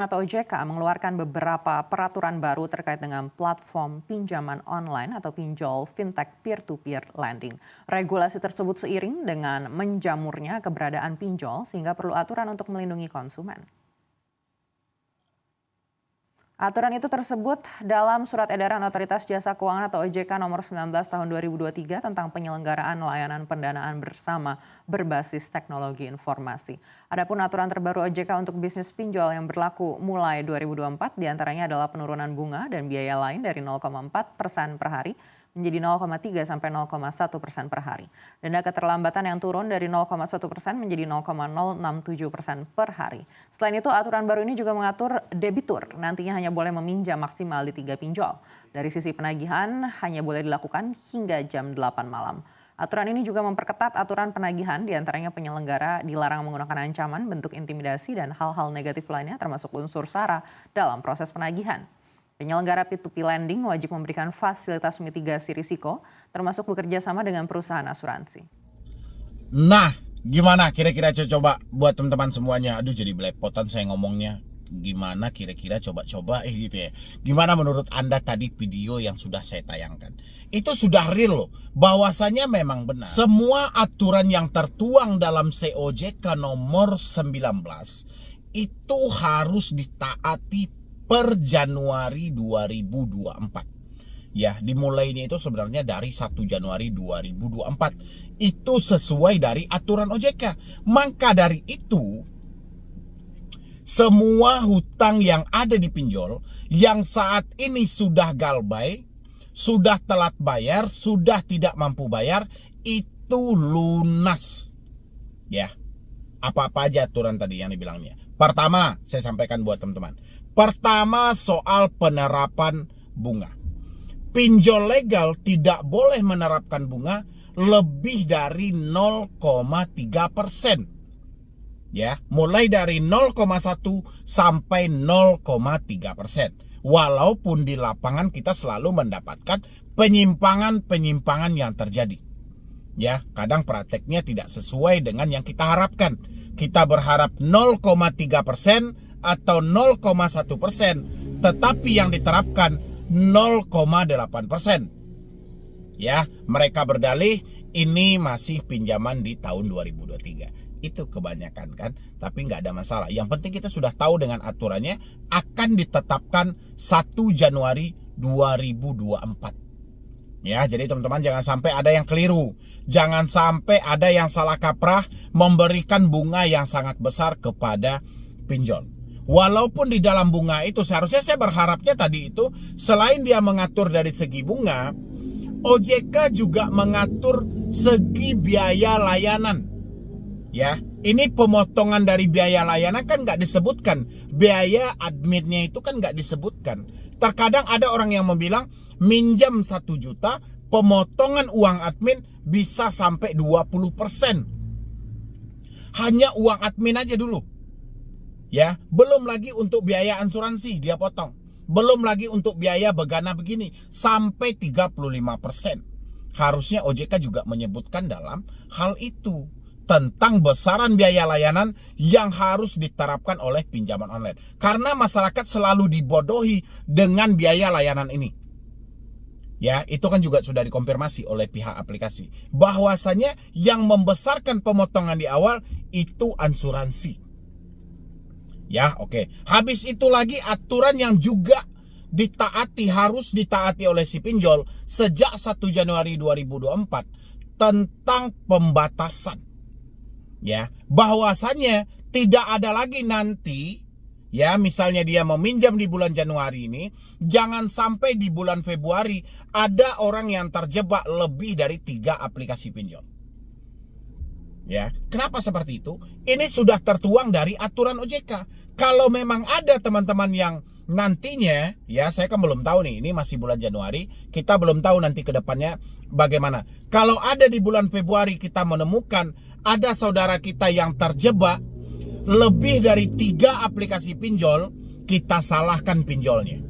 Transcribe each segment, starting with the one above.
atau OJK mengeluarkan beberapa peraturan baru terkait dengan platform pinjaman online atau pinjol fintech peer-to-peer lending. Regulasi tersebut seiring dengan menjamurnya keberadaan pinjol sehingga perlu aturan untuk melindungi konsumen. Aturan itu tersebut dalam Surat Edaran Otoritas Jasa Keuangan atau OJK nomor 19 tahun 2023 tentang penyelenggaraan layanan pendanaan bersama berbasis teknologi informasi. Adapun aturan terbaru OJK untuk bisnis pinjol yang berlaku mulai 2024 diantaranya adalah penurunan bunga dan biaya lain dari 0,4% per hari menjadi 0,3 sampai 0,1% per hari. Denda keterlambatan yang turun dari 0,1% menjadi 0,067% per hari. Selain itu, aturan baru ini juga mengatur debitur nantinya hanya boleh meminjam maksimal di 3 pinjol. Dari sisi penagihan hanya boleh dilakukan hingga jam 8 malam. Aturan ini juga memperketat aturan penagihan, diantaranya penyelenggara dilarang menggunakan ancaman, bentuk intimidasi, dan hal-hal negatif lainnya termasuk unsur SARA dalam proses penagihan. Penyelenggara P2P lending wajib memberikan fasilitas mitigasi risiko, termasuk bekerja sama dengan perusahaan asuransi. Nah, gimana kira-kira coba buat teman-teman semuanya? Aduh, jadi belepotan saya ngomongnya. Gimana kira-kira coba-coba gitu ya. Gimana menurut Anda tadi video yang sudah saya tayangkan? Itu sudah real loh, bahwasanya memang benar. Semua aturan yang tertuang dalam COJK nomor 19 itu harus ditaati per Januari 2024. Ya, dimulainya itu sebenarnya dari 1 Januari 2024. Itu sesuai dari aturan OJK. Maka dari itu, semua hutang yang ada di pinjol, yang saat ini sudah galbay, sudah telat bayar, sudah tidak mampu bayar, itu lunas. Ya, apa-apa aja aturan tadi yang dibilangnya. Pertama, saya sampaikan buat teman-teman. Pertama, soal penerapan bunga. Pinjol legal tidak boleh menerapkan bunga lebih dari 0,3%. Ya, mulai dari 0,1 sampai 0,3%. Walaupun di lapangan kita selalu mendapatkan penyimpangan-penyimpangan yang terjadi. Ya, kadang prakteknya tidak sesuai dengan yang kita harapkan. Kita berharap 0,3% atau 0,1%, tetapi yang diterapkan 0,8%. Ya, mereka berdalih ini masih pinjaman di tahun 2023. Itu kebanyakan kan, tapi nggak ada masalah. Yang penting kita sudah tahu dengan aturannya akan ditetapkan 1 Januari 2024. Ya, jadi teman-teman jangan sampai ada yang keliru. Jangan sampai ada yang salah kaprah memberikan bunga yang sangat besar kepada pinjol. Walaupun di dalam bunga itu seharusnya saya berharapnya tadi itu selain dia mengatur dari segi bunga, OJK juga mengatur segi biaya layanan. Ya, ini pemotongan dari biaya layanan kan nggak disebutkan. Biaya adminnya itu kan nggak disebutkan. Terkadang ada orang yang membilang minjam 1 juta, pemotongan uang admin bisa sampai 20%. Hanya uang admin aja dulu. Ya, belum lagi untuk biaya asuransi dia potong. Belum lagi untuk biaya begana begini sampai 35%. Harusnya OJK juga menyebutkan dalam hal itu tentang besaran biaya layanan yang harus diterapkan oleh pinjaman online. Karena masyarakat selalu dibodohi dengan biaya layanan ini. Ya, itu kan juga sudah dikonfirmasi oleh pihak aplikasi. Bahwasanya yang membesarkan pemotongan di awal itu asuransi. Ya, oke. Habis itu lagi aturan yang juga harus ditaati oleh si pinjol sejak 1 Januari 2024 tentang pembatasan. Ya, bahwasannya tidak ada lagi nanti, ya misalnya dia meminjam di bulan Januari ini, jangan sampai di bulan Februari ada orang yang terjebak lebih dari 3 aplikasi pinjol. Ya, kenapa seperti itu? Ini sudah tertuang dari aturan OJK. Kalau memang ada teman-teman yang nantinya, ya saya kan belum tahu nih, ini masih bulan Januari, kita belum tahu nanti ke depannya bagaimana. Kalau ada di bulan Februari kita menemukan ada saudara kita yang terjebak lebih dari 3 aplikasi pinjol, kita salahkan pinjolnya.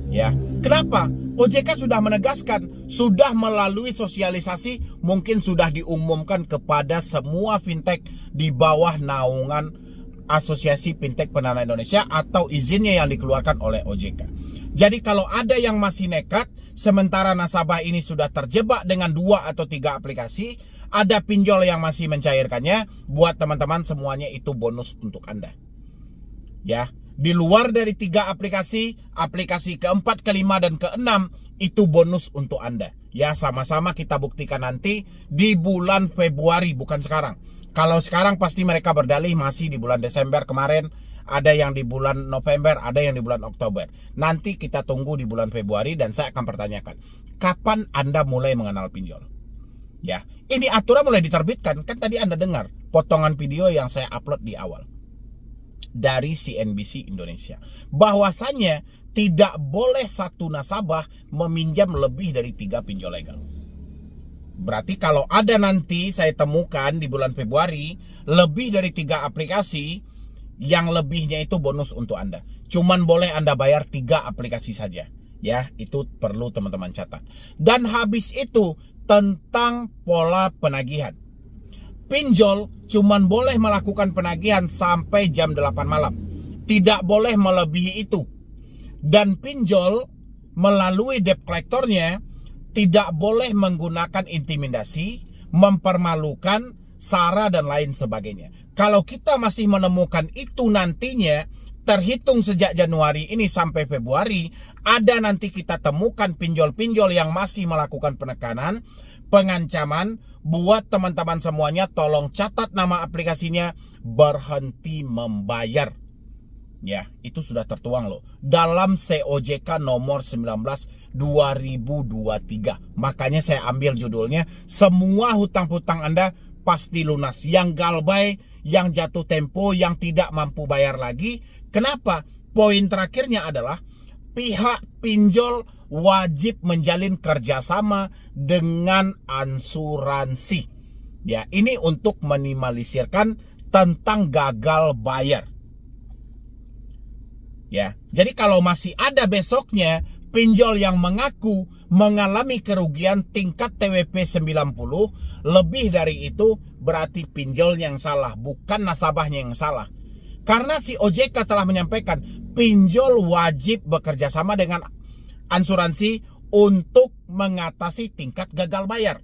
Ya, kenapa? OJK sudah menegaskan, sudah melalui sosialisasi, mungkin sudah diumumkan kepada semua fintech di bawah naungan Asosiasi Fintech Pendanaan Indonesia atau izinnya yang dikeluarkan oleh OJK. Jadi kalau ada yang masih nekat, sementara nasabah ini sudah terjebak dengan 2 atau 3 aplikasi, ada pinjol yang masih mencairkannya, buat teman-teman semuanya itu bonus untuk Anda. Ya, di luar dari 3 aplikasi, aplikasi keempat, kelima, dan keenam itu bonus untuk Anda. Ya, sama-sama kita buktikan nanti di bulan Februari, bukan sekarang. Kalau sekarang pasti mereka berdalih masih di bulan Desember kemarin, ada yang di bulan November, ada yang di bulan Oktober. Nanti kita tunggu di bulan Februari dan saya akan pertanyakan, kapan Anda mulai mengenal pinjol? Ya, ini aturan mulai diterbitkan, kan tadi Anda dengar potongan video yang saya upload di awal dari CNBC Indonesia, bahwasannya tidak boleh satu nasabah meminjam lebih dari 3 pinjol legal. Berarti kalau ada nanti saya temukan di bulan Februari lebih dari 3 aplikasi, yang lebihnya itu bonus untuk Anda. Cuman boleh Anda bayar 3 aplikasi saja. Ya, itu perlu teman-teman catat. Dan habis itu tentang pola penagihan. Pinjol cuman boleh melakukan penagihan sampai jam 8 malam. Tidak boleh melebihi itu. Dan pinjol melalui debt collectornya tidak boleh menggunakan intimidasi, mempermalukan, sara, dan lain sebagainya. Kalau kita masih menemukan itu nantinya, terhitung sejak Januari ini sampai Februari, ada nanti kita temukan pinjol-pinjol yang masih melakukan penekanan, pengancaman, buat teman-teman semuanya tolong catat nama aplikasinya, berhenti membayar. Ya, itu sudah tertuang loh dalam COJK nomor 19 2023. Makanya saya ambil judulnya, semua hutang-hutang Anda pasti lunas. Yang galbay, yang jatuh tempo, yang tidak mampu bayar lagi. Kenapa? Poin terakhirnya adalah pihak pinjol wajib menjalin kerjasama dengan asuransi. Ya, ini untuk minimalisirkan tentang gagal bayar. Ya, jadi kalau masih ada besoknya pinjol yang mengaku mengalami kerugian tingkat TWP 90, lebih dari itu berarti pinjol yang salah, bukan nasabahnya yang salah. Karena si OJK telah menyampaikan pinjol wajib bekerja sama dengan asuransi untuk mengatasi tingkat gagal bayar.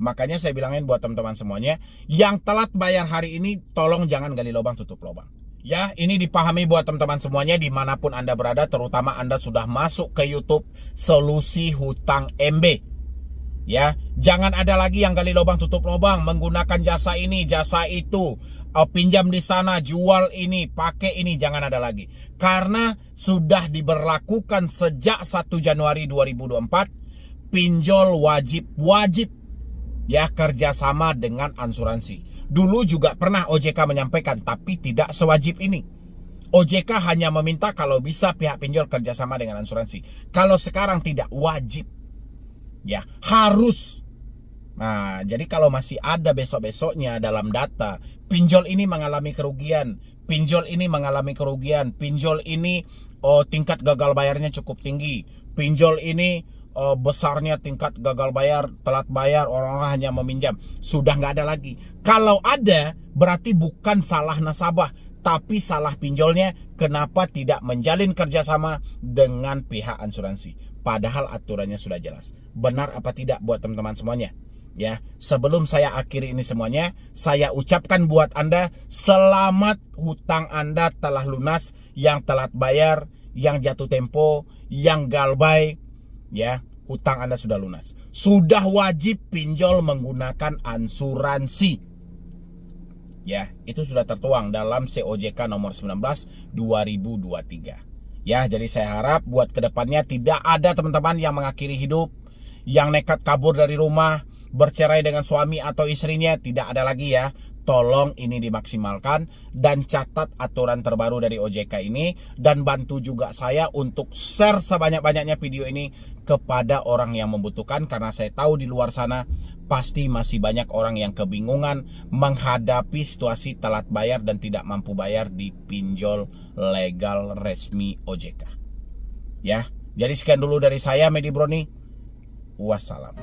Makanya saya bilangin buat teman-teman semuanya, yang telat bayar hari ini tolong jangan gali lubang tutup lubang. Ya, ini dipahami buat teman-teman semuanya dimanapun Anda berada, terutama Anda sudah masuk ke YouTube Solusi Hutang MB. Ya, jangan ada lagi yang gali lubang tutup lubang, menggunakan jasa ini, jasa itu, pinjam di sana, jual ini, pakai ini, jangan ada lagi. Karena sudah diberlakukan sejak 1 Januari 2024, pinjol wajib ya kerjasama dengan asuransi. Dulu juga pernah OJK menyampaikan, tapi tidak sewajib ini. OJK hanya meminta kalau bisa pihak pinjol kerjasama dengan asuransi. Kalau sekarang tidak, wajib. Ya, harus. Nah, jadi kalau masih ada besok-besoknya dalam data, pinjol ini mengalami kerugian, pinjol ini mengalami kerugian, pinjol ini tingkat gagal bayarnya cukup tinggi, pinjol ini besarnya tingkat gagal bayar, telat bayar, orang-orang hanya meminjam. Sudah nggak ada lagi. Kalau ada, berarti bukan salah nasabah, tapi salah pinjolnya. Kenapa tidak menjalin kerjasama dengan pihak asuransi? Padahal aturannya sudah jelas. Benar apa tidak buat teman-teman semuanya? Ya, sebelum saya akhiri ini semuanya, saya ucapkan buat Anda, selamat hutang Anda telah lunas. Yang telat bayar, yang jatuh tempo, yang galbay, ya, hutang Anda sudah lunas. Sudah wajib pinjol menggunakan asuransi. Ya, itu sudah tertuang dalam COJK nomor 19 2023. Ya, jadi saya harap buat kedepannya tidak ada teman-teman yang mengakhiri hidup, yang nekat kabur dari rumah, bercerai dengan suami atau istrinya, tidak ada lagi ya. Tolong ini dimaksimalkan dan catat aturan terbaru dari OJK ini, dan bantu juga saya untuk share sebanyak-banyaknya video ini kepada orang yang membutuhkan, karena saya tahu di luar sana pasti masih banyak orang yang kebingungan menghadapi situasi telat bayar dan tidak mampu bayar di pinjol legal resmi OJK. Ya, jadi sekian dulu dari saya, Medi Broni. Wassalam.